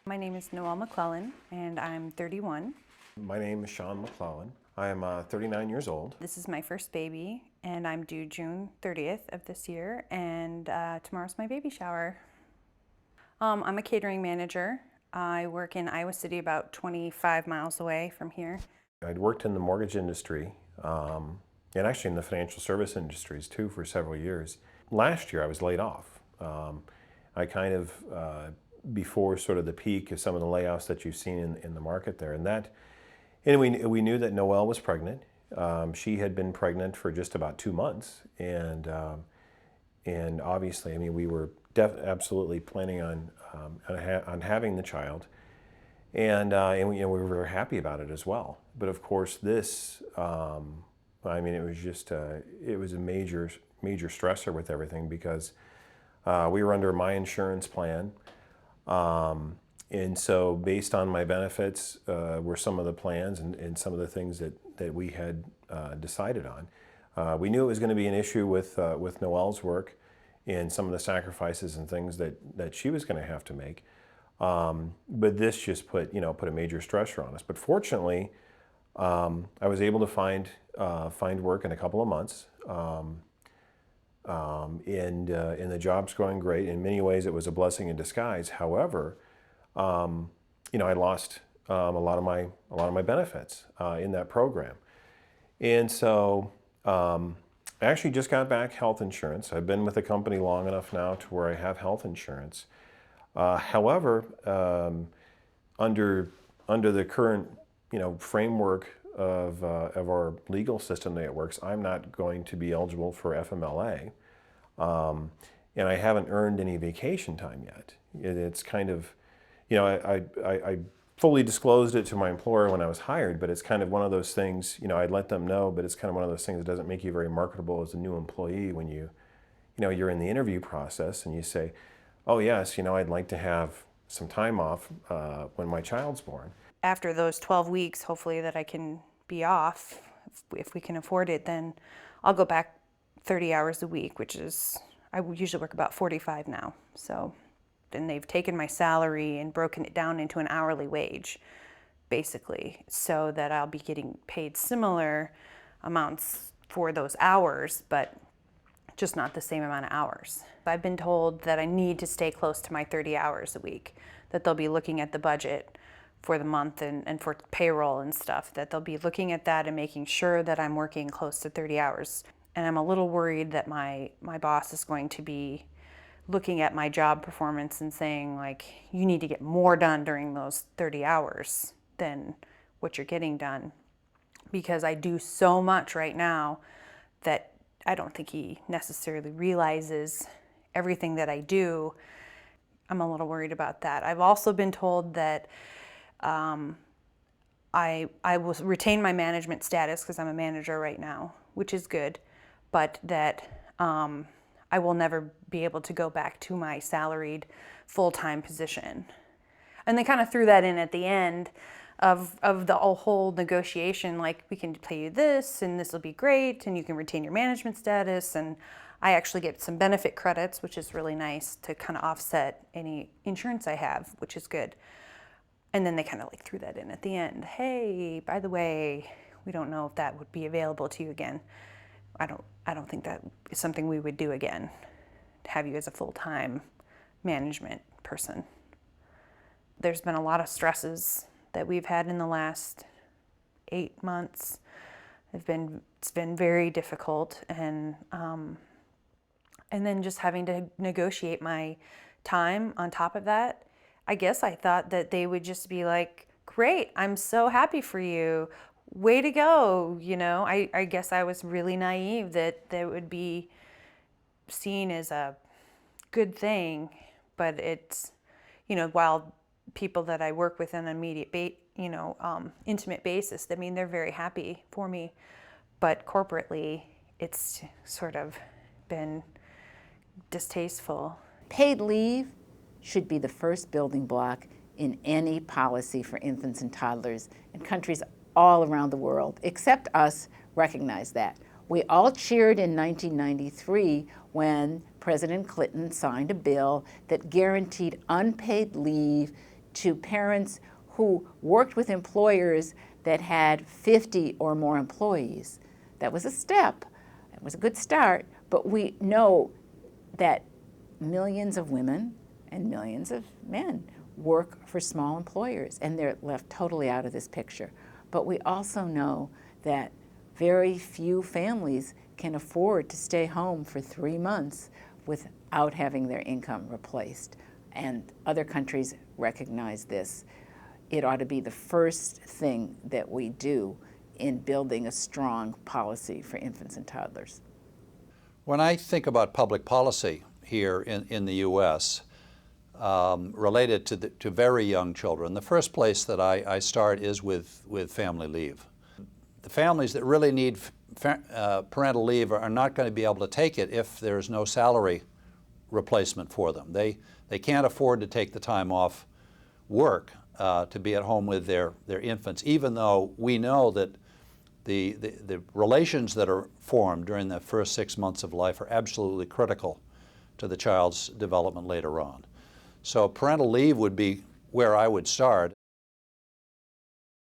My name is Noelle McClellan, and I'm 31. My name is Sean McClellan. I am 39 years old. This is my first baby, and I'm due June 30th of this year, and tomorrow's my baby shower. I'm a catering manager. I work in Iowa City, about 25 miles away from here. I'd worked in the mortgage industry and actually in the financial service industries too for several years. Last year I was laid off. I kind of, before sort of the peak of some of the layoffs that you've seen in the market there. And we knew that Noelle was pregnant. She had been pregnant for just about 2 months. And obviously, I mean, we were absolutely planning on having the child. And we were very happy about it as well. But of course, this, I mean, it was just, it was a major stressor with everything because we were under my insurance plan. And so based on my benefits were some of the plans and some of the things that we had decided on. We knew it was going to be an issue with Noelle's work and some of the sacrifices and things that she was going to have to make. But this just put a major stressor on us. But fortunately, I was able to find work in a couple of months. And the job's going great. In many ways, it was a blessing in disguise. However, I lost a lot of my benefits in that program, and so I actually just got back health insurance. I've been with the company long enough now to where I have health insurance. However, under the current framework of our legal system that it works, I'm not going to be eligible for FMLA, and I haven't earned any vacation time yet. It's kind of, I fully disclosed it to my employer when I was hired, but it's kind of one of those things. I'd let them know, but it's kind of one of those things that doesn't make you very marketable as a new employee when you're in the interview process and you say, oh yes, I'd like to have some time off when my child's born. After those 12 weeks, hopefully that I can be off, if we can afford it, then I'll go back 30 hours a week, which is, I usually work about 45 now. So, and they've taken my salary and broken it down into an hourly wage, basically, so that I'll be getting paid similar amounts for those hours, but just not the same amount of hours. I've been told that I need to stay close to my 30 hours a week, that they'll be looking at the budget for the month and for payroll and stuff, that they'll be looking at that and making sure that I'm working close to 30 hours. And I'm a little worried that my boss is going to be looking at my job performance and saying, like, you need to get more done during those 30 hours than what you're getting done. Because I do so much right now that I don't think he necessarily realizes everything that I do. I'm a little worried about that. I've also been told that I will retain my management status because I'm a manager right now, which is good, but that I will never be able to go back to my salaried full-time position. And they kind of threw that in at the end of the whole negotiation, like, we can pay you this and this will be great and you can retain your management status, and I actually get some benefit credits, which is really nice to kind of offset any insurance I have, which is good. And then they kind of like threw that in at the end. Hey, by the way, we don't know if that would be available to you again. I don't think that is something we would do again, to have you as a full-time management person. There's been a lot of stresses that we've had in the last 8 months. It's been very difficult, and then just having to negotiate my time on top of that. I guess I thought that they would just be like, great, I'm so happy for you, way to go. I guess I was really naive that would be seen as a good thing, but it's, while people that I work with on an immediate, intimate basis, I mean, they're very happy for me, but corporately, it's sort of been distasteful. Paid leave should be the first building block in any policy for infants and toddlers, and countries all around the world, except us, recognize that. We all cheered in 1993 when President Clinton signed a bill that guaranteed unpaid leave to parents who worked with employers that had 50 or more employees. That was a step. It was a good start, but we know that millions of women and millions of men work for small employers, and they're left totally out of this picture. But we also know that very few families can afford to stay home for 3 months without having their income replaced. And other countries recognize this. It ought to be the first thing that we do in building a strong policy for infants and toddlers. When I think about public policy here in the U.S., related to very young children, the first place that I start is with family leave. The families that really need parental leave are not going to be able to take it if there's no salary replacement for them. They can't afford to take the time off work to be at home with their infants, even though we know that the relations that are formed during the first 6 months of life are absolutely critical to the child's development later on. So parental leave would be where I would start.